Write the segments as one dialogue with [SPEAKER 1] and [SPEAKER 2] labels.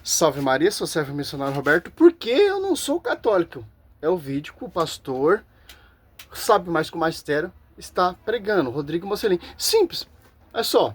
[SPEAKER 1] Salve Maria, sou servo missionário Roberto. Por que eu não sou católico? É o vídeo que o pastor, sabe mais que o magistério, está pregando, Rodrigo Mocelin. Simples, é só.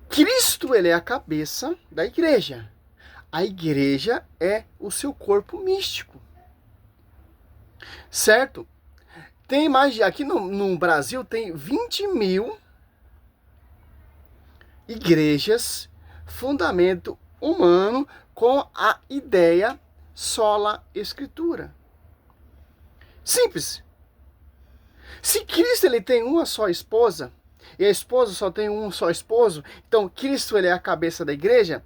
[SPEAKER 1] Cristo, ele é a cabeça da igreja. A igreja é o seu corpo místico. Certo? Tem mais de... Aqui no Brasil tem 20 mil igrejas, fundamento humano com a ideia sola escritura. Simples. Se Cristo ele tem uma só esposa, e a esposa só tem um só esposo, então Cristo ele é a cabeça da igreja,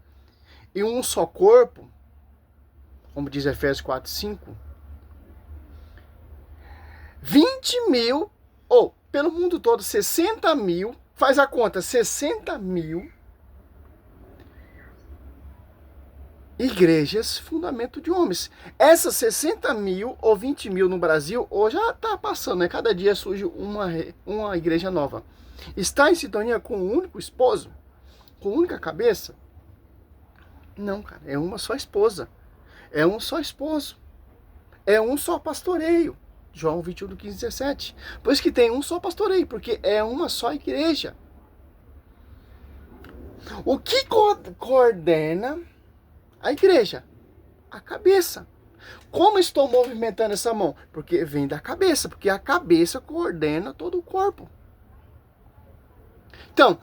[SPEAKER 1] e um só corpo, como diz Efésios 4:5, 20 mil, ou pelo mundo todo, 60 mil, faz a conta, 60 mil igrejas, fundamento de homens. Essas 60 mil ou 20 mil no Brasil, hoje já está passando, né? Cada dia surge uma igreja nova. Está em sintonia com um único esposo? Com única cabeça? Não, cara. É uma só esposa. É um só esposo. É um só pastoreio. João 21, 15, 17. Pois que tem um só pastoreio, porque é uma só igreja. O que coordena a igreja? A cabeça. Como estou movimentando essa mão? Porque vem da cabeça, porque a cabeça coordena todo o corpo. Então,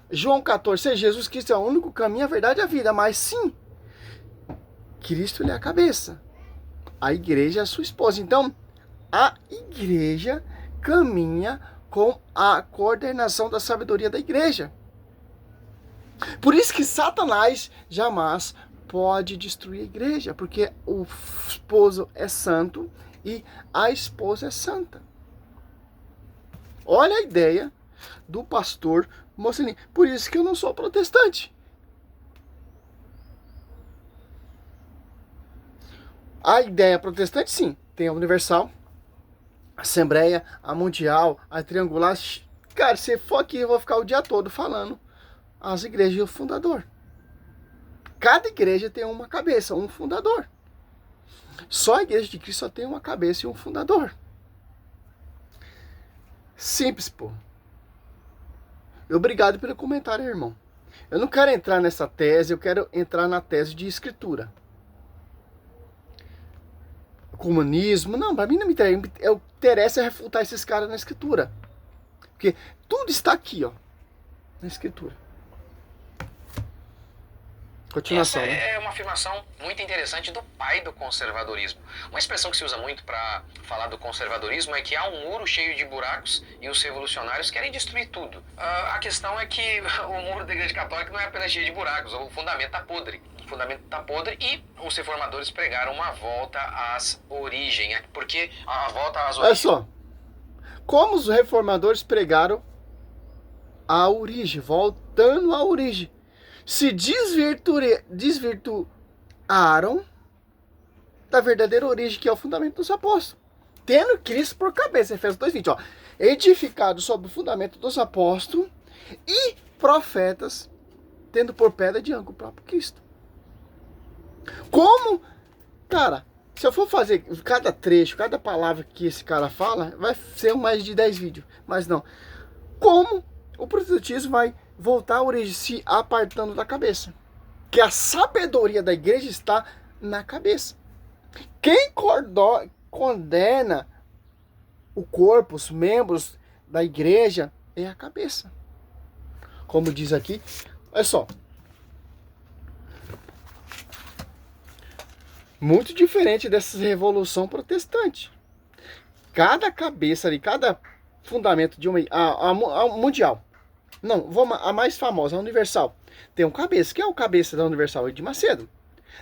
[SPEAKER 1] João 14, Jesus Cristo é o único caminho, a verdade e a vida, mas sim, Cristo ele é a cabeça. A igreja é a sua esposa. Então, a igreja caminha com a coordenação da sabedoria da igreja. Por isso que Satanás jamais pode destruir a igreja, porque o esposo é santo e a esposa é santa. Olha a ideia do pastor Mocelin. Por isso que eu não sou protestante. A ideia protestante, sim, tem a universal, a assembleia, a mundial, a triangular. Cara, se for aqui, eu vou ficar o dia todo falando as igrejas e o fundador. Cada igreja tem uma cabeça, um fundador. Só a igreja de Cristo só tem uma cabeça e um fundador. Simples, pô. Obrigado pelo comentário, irmão. Eu não quero entrar nessa tese, eu quero entrar na tese de escritura. Comunismo, não, para mim não me interessa. Eu interessa refutar esses caras na escritura. Porque tudo está aqui, ó, na escritura. Continuação.
[SPEAKER 2] Essa é uma afirmação muito interessante do pai do conservadorismo. Uma expressão que se usa muito para falar do conservadorismo é que há um muro cheio de buracos e os revolucionários querem destruir tudo. A questão é que o muro da Igreja Católica não é apenas cheio de buracos, o fundamento está podre. O fundamento está podre e os reformadores pregaram uma volta às origens. Porque a volta às origens...
[SPEAKER 1] Olha só. Como os reformadores pregaram a origem, voltando à origem. Se desvirtuaram da verdadeira origem, que é o fundamento dos apóstolos. Tendo Cristo por cabeça, Efésios 2:20, ó, edificado sobre o fundamento dos apóstolos e profetas, tendo por pedra de ângulo o próprio Cristo. Como, cara, se eu for fazer cada trecho, cada palavra que esse cara fala, vai ser mais de 10 vídeos, mas não. Como o protestantismo vai voltar à origem, se apartando da cabeça? Que a sabedoria da igreja está na cabeça. Quem condena o corpo, os membros da igreja, é a cabeça. Como diz aqui, olha só. Muito diferente dessa revolução protestante. Cada cabeça ali, cada fundamento de uma... A mundial. Não, vamos a mais famosa, a Universal. Tem um cabeça. Quem é o cabeça da Universal? Edir Macedo.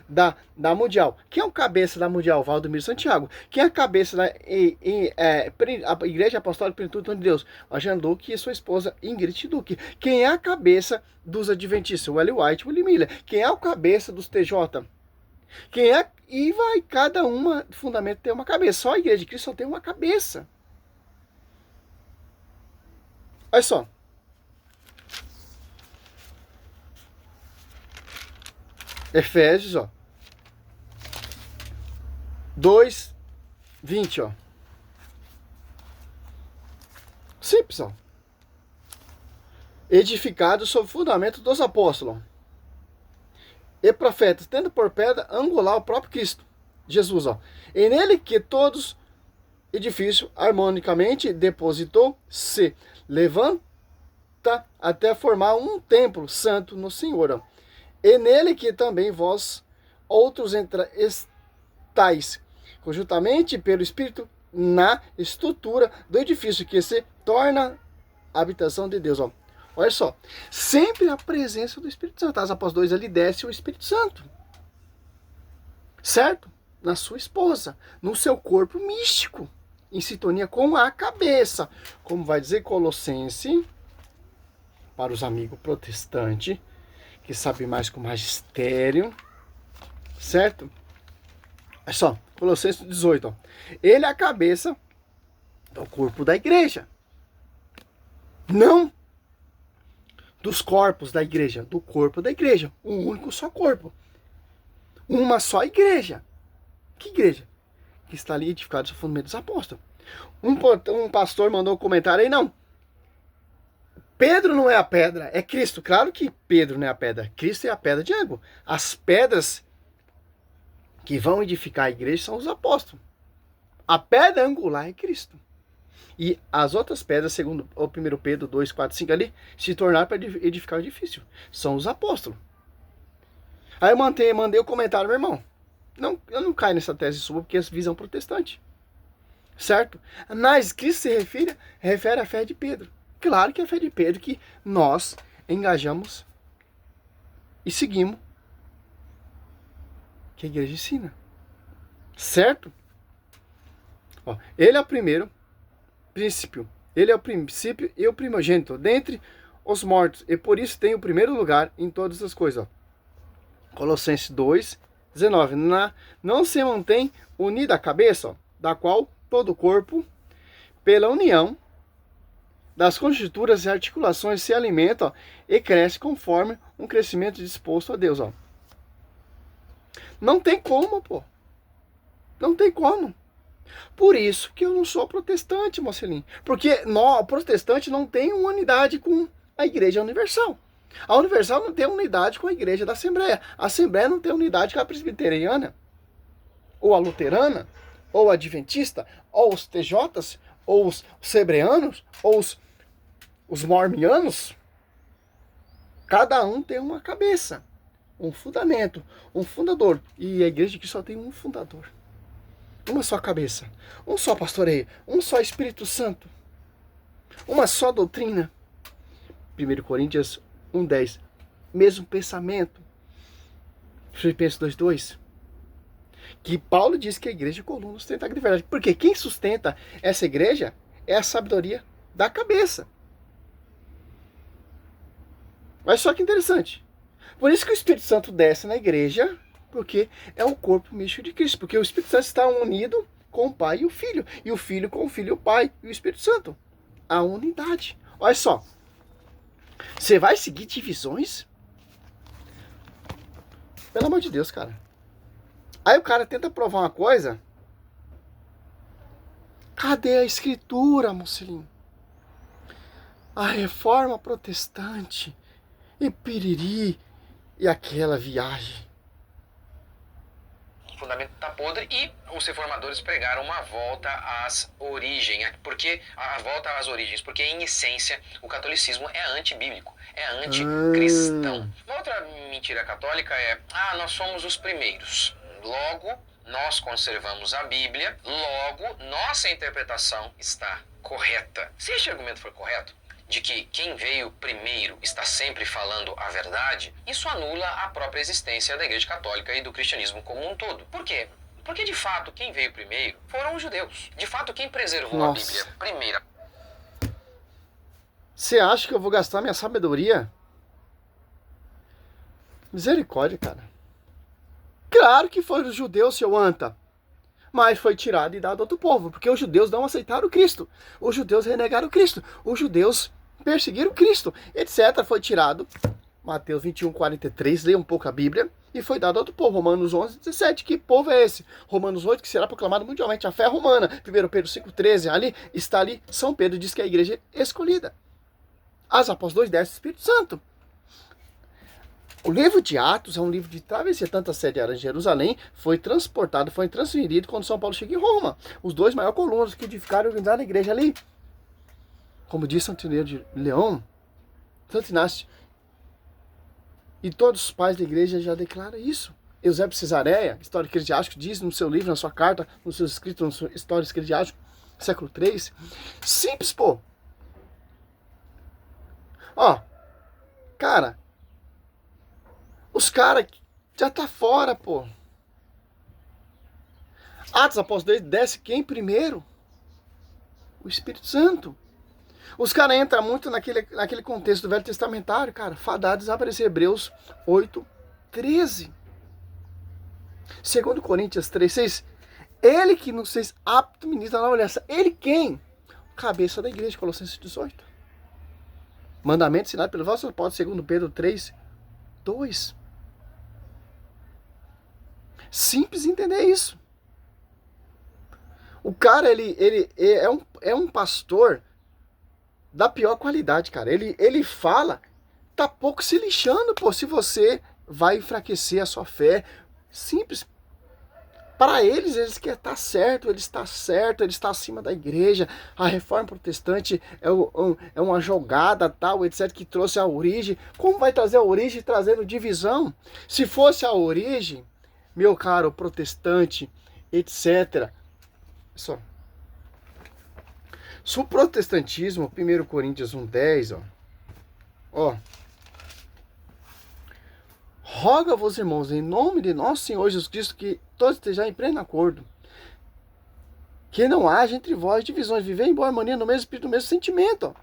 [SPEAKER 1] Da Mundial. Quem é o cabeça da Mundial? Valdomiro Santiago. Quem é a cabeça da a Igreja Apostólica Plenitude de Deus? O Jean Duque e sua esposa Ingrid Duque. Quem é a cabeça dos Adventistas? O Ellen White e o Willie Miller. Quem é o cabeça dos TJ? Quem é... E vai, cada uma fundamento tem uma cabeça. Só a Igreja de Cristo só tem uma cabeça. Olha só. Efésios, ó. 2:20, ó. Simples, ó. Edificado sobre o fundamento dos apóstolos e profetas, tendo por pedra angular o próprio Cristo, Jesus, ó. E nele que todos edifício harmonicamente depositou-se, levanta até formar um templo santo no Senhor, ó. E nele que também vós outros estáis, conjuntamente pelo Espírito, na estrutura do edifício, que se torna a habitação de Deus, ó. Olha só, sempre a presença do Espírito Santo. As após 2 ali desce o Espírito Santo. Certo? Na sua esposa, no seu corpo místico, em sintonia com a cabeça. Como vai dizer Colossenses, para os amigos protestantes, que sabem mais com magistério. Certo? Olha só, Colossenses 18. Ó. Ele é a cabeça do corpo da igreja. Não dos corpos da igreja, do corpo da igreja. Um único só corpo. Uma só igreja. Que igreja? Que está ali edificada sobre o fundamento dos apóstolos. Um pastor mandou um comentário aí, não. Pedro não é a pedra, é Cristo. Claro que Pedro não é a pedra. Cristo é a pedra de ângulo. As pedras que vão edificar a igreja são os apóstolos. A pedra angular é Cristo. E as outras pedras, segundo o 1 Pedro 2, 4, 5 ali, se tornaram para edificar o edifício. São os apóstolos. Aí eu mandei o comentário, meu irmão. Não, eu não caio nessa tese sua, porque é visão protestante. Certo? Mas Cristo se refere à fé de Pedro. Claro que é a fé de Pedro que nós engajamos e seguimos que a igreja ensina. Certo? Ó, ele é o primeiro princípio. Ele é o princípio e o primogênito dentre os mortos. E por isso tem o primeiro lugar em todas as coisas. Ó. Colossenses 2:19. Não se mantém unida a cabeça, ó, da qual todo o corpo, pela união das conjunturas e articulações, se alimenta, ó, e cresce conforme um crescimento disposto a Deus. Ó. Não tem como, pô. Não tem como. Por isso que eu não sou protestante, Mocelinho. Porque o protestante não tem uma unidade com a Igreja Universal. A Universal não tem unidade com a Igreja da Assembleia. A Assembleia não tem unidade com a Presbiteriana, ou a Luterana, ou a Adventista, ou os TJs, ou os Sebreanos, ou os Mormianos. Cada um tem uma cabeça, um fundamento, um fundador. E a Igreja de Cristo só tem um fundador. Uma só cabeça, um só pastoreio, um só Espírito Santo, uma só doutrina. 1 Coríntios 1:10, mesmo pensamento. Filipenses 2:2, que Paulo diz que a igreja é coluna sustentável de verdade. Porque quem sustenta essa igreja é a sabedoria da cabeça. Mas só que interessante. Por isso que o Espírito Santo desce na igreja, porque é o corpo místico de Cristo. Porque o Espírito Santo está unido com o Pai e o Filho. E o Filho com o Filho e o Pai e o Espírito Santo. A unidade. Olha só. Você vai seguir divisões? Pelo amor de Deus, cara. Aí o cara tenta provar uma coisa. Cadê a escritura, Mocelinho? A reforma protestante. E piriri. E aquela viagem.
[SPEAKER 2] O fundamento está podre e os reformadores pregaram uma volta às origens. Porque a volta às origens, porque em essência o catolicismo é antibíblico, é anticristão. Uma outra mentira católica é: nós somos os primeiros. Logo, nós conservamos a Bíblia, logo, nossa interpretação está correta. Se este argumento for correto, de que quem veio primeiro está sempre falando a verdade, isso anula a própria existência da Igreja Católica e do cristianismo como um todo. Por quê? Porque, de fato, quem veio primeiro foram os judeus. De fato, quem preservou a Bíblia primeira.
[SPEAKER 1] Você acha que eu vou gastar minha sabedoria? Misericórdia, cara. Claro que foram os judeus, seu anta. Mas foi tirado e dado a outro povo. Porque os judeus não aceitaram o Cristo. Os judeus renegaram o Cristo. Os judeus perseguiram Cristo, etc. Foi tirado. Mateus 21:43, leia um pouco a Bíblia. e foi dado a outro povo. Romanos 11:17. Que povo é esse? Romanos 8, que será proclamado mundialmente a fé romana. 1 Pedro 5:13. Ali está ali. São Pedro diz que é a igreja escolhida. As apóstolos 2:10. Espírito Santo. O livro de Atos é um livro de travessia, tanto a sede era em Jerusalém, foi transportado, foi transferido quando São Paulo chega em Roma. Os dois maiores colunas que edificaram e organizaram a igreja ali. Como diz Santo Irineu de Leão, Santo Inácio. E todos os pais da igreja já declaram isso. Eusébio Cesareia, História Eclesiástica, diz no seu livro, na sua carta, no seu escrito, no seu História Eclesiástica, século III. Simples, pô. Ó, cara, os caras já tá fora, pô. Atos Apóstolos desce quem primeiro? O Espírito Santo. Os caras entram muito naquele contexto do Velho Testamentário, cara. Fadados desaparecer. Hebreus 8:13. 2 Coríntios 3:6. Ele que nos fez apto ministro da nova aliança. Ele quem? Cabeça da igreja, Colossenses 18. Mandamento ensinado pelo vosso apóstolo, segundo Pedro 3:2. Simples entender isso. O cara, ele é um pastor da pior qualidade, cara. Ele fala, tá pouco se lixando, pô, se você vai enfraquecer a sua fé. Simples. Para eles querem estar certo, ele está certo, ele está acima da igreja. A reforma protestante é uma jogada, tal, etc., que trouxe a origem. Como vai trazer a origem trazendo divisão? Se fosse a origem, meu caro protestante, etc. Só. Se o protestantismo, 1 Coríntios 1:10, ó. Roga-vos, irmãos, em nome de nosso Senhor Jesus Cristo, que todos estejam em pleno acordo. Que não haja entre vós divisões, viver em boa harmonia no mesmo espírito, no mesmo sentimento. Ó.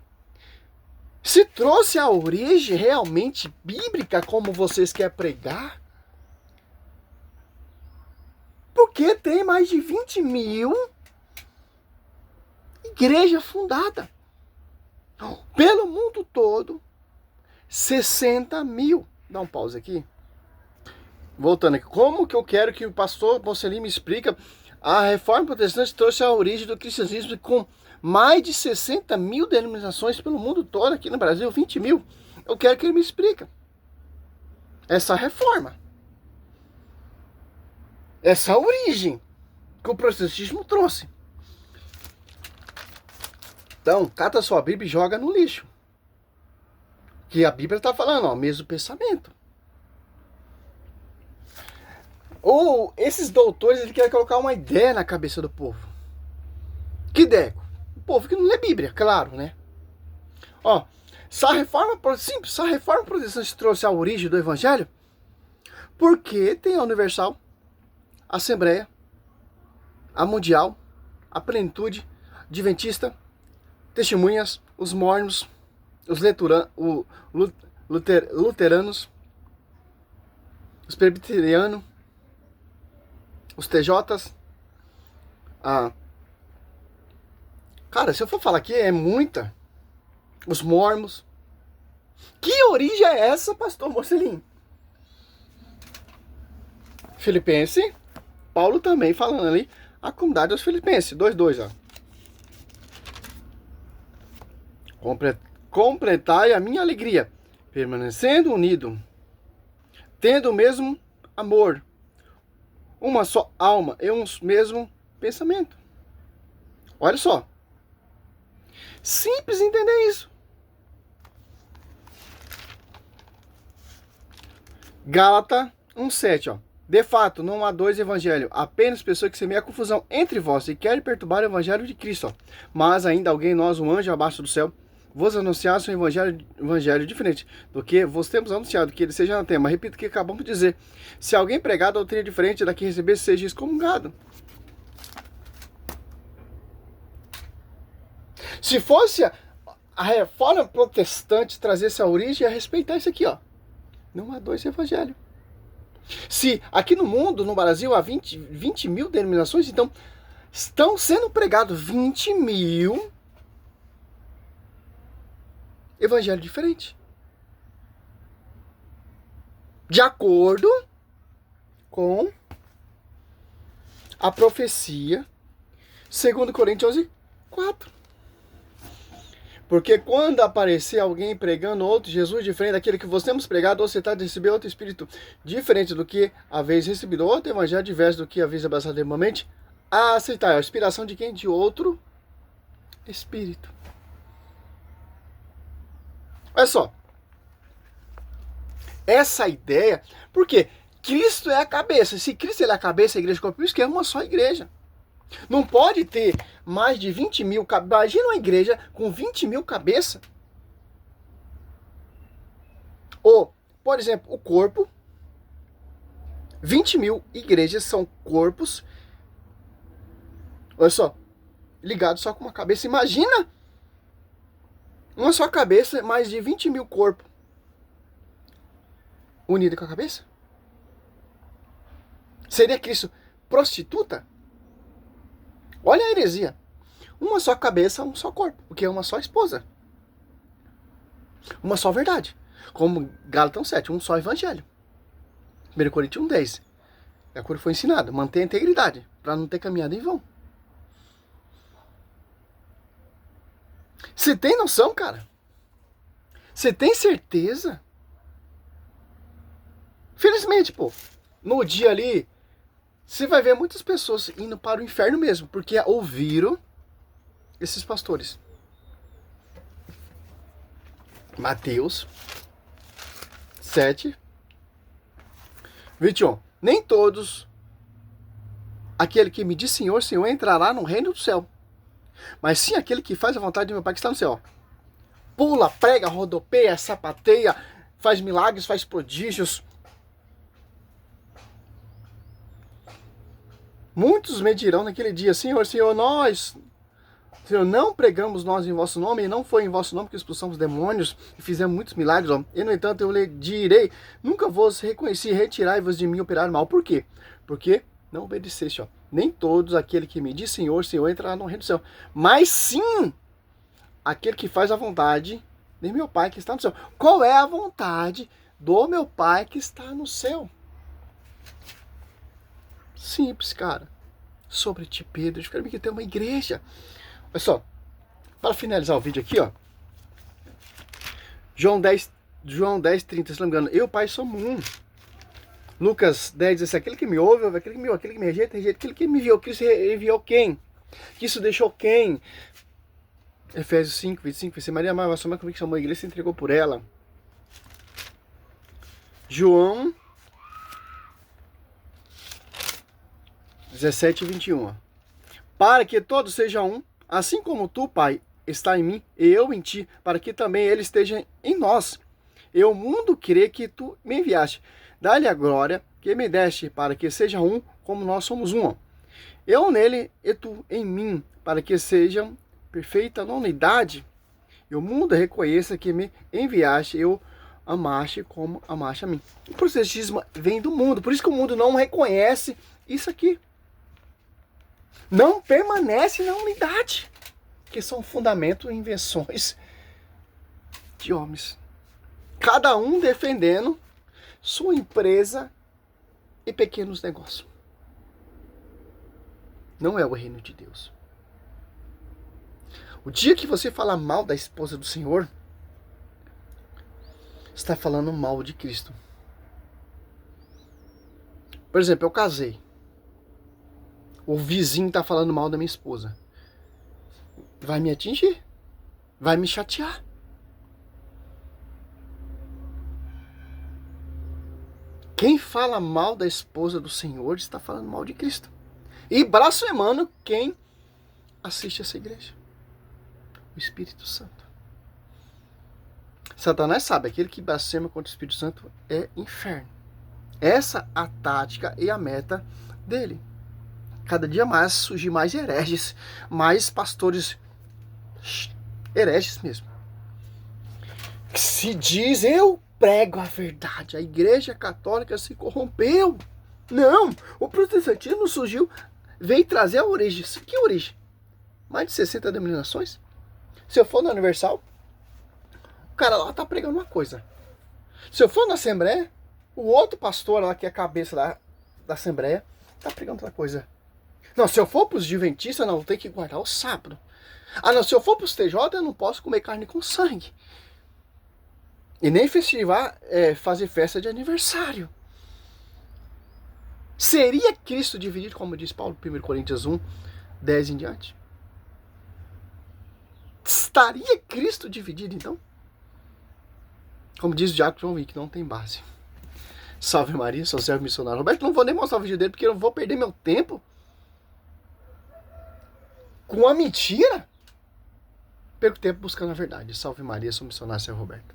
[SPEAKER 1] Se trouxe a origem realmente bíblica, como vocês querem pregar, porque tem mais de 20 mil igreja fundada. Pelo mundo todo, 60 mil. Dá um pause aqui. Voltando aqui. Como que eu quero que o pastor Mocelin me explica? A reforma protestante trouxe a origem do cristianismo com mais de 60 mil denominações pelo mundo todo. Aqui no Brasil, 20 mil. Eu quero que ele me explique essa reforma. Essa origem que o protestantismo trouxe. Então, cata sua Bíblia e joga no lixo. Que a Bíblia está falando, ó, mesmo pensamento. Ou esses doutores, eles querem colocar uma ideia na cabeça do povo. Que ideia? O povo que não lê Bíblia, claro, né? Ó, essa reforma protestante trouxe a origem do Evangelho porque tem a Universal, a Assembleia, a Mundial, a Plenitude, Adventista, Testemunhas, os Mormons, os luteranos, os presbiterianos, os TJs. Cara, se eu for falar aqui, é muita. Os mormons. Que origem é essa, pastor Mocelin? Filipense, Paulo também falando ali, a comunidade dos Filipenses, 2:2, ó. Completai a minha alegria, permanecendo unido, tendo o mesmo amor, uma só alma e um mesmo pensamento. Olha só. Simples entender isso. Gálatas 1:7, ó. De fato, não há dois evangelhos, apenas pessoas que semeiam confusão entre vós e querem perturbar o evangelho de Cristo. Ó. Mas ainda alguém, nós, um anjo abaixo do céu, vos anunciasse um evangelho diferente do que vos temos anunciado, que ele seja anatema. Repito o que acabamos de dizer. Se alguém pregar a doutrina diferente da que receber, seja excomungado. Se fosse a reforma protestante trazer essa origem, ia respeitar isso aqui, ó. Não há dois evangelhos. Se aqui no mundo, no Brasil, há 20 mil denominações, então estão sendo pregados 20 mil evangelhos diferentes. De acordo com a profecia, 2 Coríntios 11, 4. Porque quando aparecer alguém pregando outro Jesus diferente daquele que vos temos pregado, ou você está de receber outro espírito diferente do que haveis recebido, outro evangelho diverso do que haveis abraçado irmãmente, a aceitar a inspiração de quem? De outro espírito. Olha só. Essa ideia, porque Cristo é a cabeça. Se Cristo é a cabeça, a igreja corpo, por isso que é uma só igreja. Não pode ter mais de 20 mil cabeças. Imagina uma igreja com 20 mil cabeças. Ou, por exemplo, o corpo. 20 mil igrejas são corpos. Olha só. Ligados só com uma cabeça. Imagina uma só cabeça, mais de 20 mil corpos. Unido com a cabeça? Seria Cristo prostituta? Olha a heresia. Uma só cabeça, um só corpo. Porque é uma só esposa. Uma só verdade. Como Gálatas 7, um só evangelho. 1 Coríntios 1:10. É a cura foi ensinada. Mantenha a integridade. Para não ter caminhado em vão. Você tem noção, cara? Você tem certeza? Felizmente, pô. No dia ali, você vai ver muitas pessoas indo para o inferno mesmo, porque ouviram esses pastores. Mateus 7, 21. Nem todos aquele que me diz Senhor, Senhor entrará no reino do céu, mas sim aquele que faz a vontade de meu Pai que está no céu. Pula, prega, rodopeia, sapateia, faz milagres, faz prodígios. Muitos me dirão naquele dia, Senhor, Senhor, Senhor, não pregamos nós em vosso nome, e não foi em vosso nome que expulsamos demônios e fizemos muitos milagres, ó. E no entanto eu lhe direi, nunca vos reconheci, retirai-vos de mim operar mal. Por quê? Porque não obedeceste, ó. Nem todos aquele que me diz Senhor, Senhor entrará no reino do céu, mas sim aquele que faz a vontade de meu Pai que está no céu. Qual é a vontade do meu Pai que está no céu? Simples, cara. Sobre ti, Pedro. Eu quero que tenha uma igreja. Olha só. Para finalizar o vídeo aqui, ó. João 10, 30. Se não me engano. Eu, Pai, somos um. Lucas 10, 17. Aquele que me ouve, ouve. Aquele que me ouve. Aquele que me rejeita, rejeita. Aquele que me enviou. Cristo enviou quem? Cristo deixou quem? Efésios 5, 25. Você Maria amava a sua mãe, como que chamou a igreja, se entregou por ela. João 17 e 21. Para que todos sejam um, assim como tu, Pai, está em mim e eu em ti, para que também ele esteja em nós. E o mundo crê que tu me enviaste. Dá-lhe a glória que me deste, para que seja um, como nós somos um. Eu nele e tu em mim, para que sejam perfeita na unidade. E o mundo reconheça que me enviaste, eu amaste como amaste a mim. O proselitismo vem do mundo, por isso que o mundo não reconhece isso aqui. Não permanece na unidade, que são fundamentos e invenções de homens. Cada um defendendo sua empresa e pequenos negócios. Não é o reino de Deus. O dia que você fala mal da esposa do Senhor, está falando mal de Cristo. Por exemplo, eu casei. O vizinho está falando mal da minha esposa. Vai me atingir. Vai me chatear. Quem fala mal da esposa do Senhor está falando mal de Cristo. E blasfemando quem assiste essa igreja. O Espírito Santo. Satanás sabe, aquele que blasfema contra o Espírito Santo é inferno. Essa a tática e a meta dele. Cada dia mais surgem mais hereges, mais pastores hereges mesmo. Se diz, eu prego a verdade, a igreja católica se corrompeu. Não, o protestantismo surgiu, veio trazer a origem. Que origem? Mais de 60 denominações? Se eu for na Universal, o cara lá tá pregando uma coisa. Se eu for na Assembleia, o outro pastor lá, que é a cabeça lá, da Assembleia, tá pregando outra coisa. Não, se eu for pros adventistas, não, eu tenho que guardar o sábado. Ah, não, se eu for pros TJ, eu não posso comer carne com sangue. E nem fazer festa de aniversário. Seria Cristo dividido, como diz Paulo, 1 Coríntios 1, 10 em diante? Estaria Cristo dividido, então? Como diz o Diácono João Wick, não tem base. Salve Maria, sou servo missionário Roberto. Não vou nem mostrar o vídeo dele, porque eu não vou perder meu tempo com a mentira. Perco tempo buscando a verdade. Salve Maria, sou missionário servo Roberto.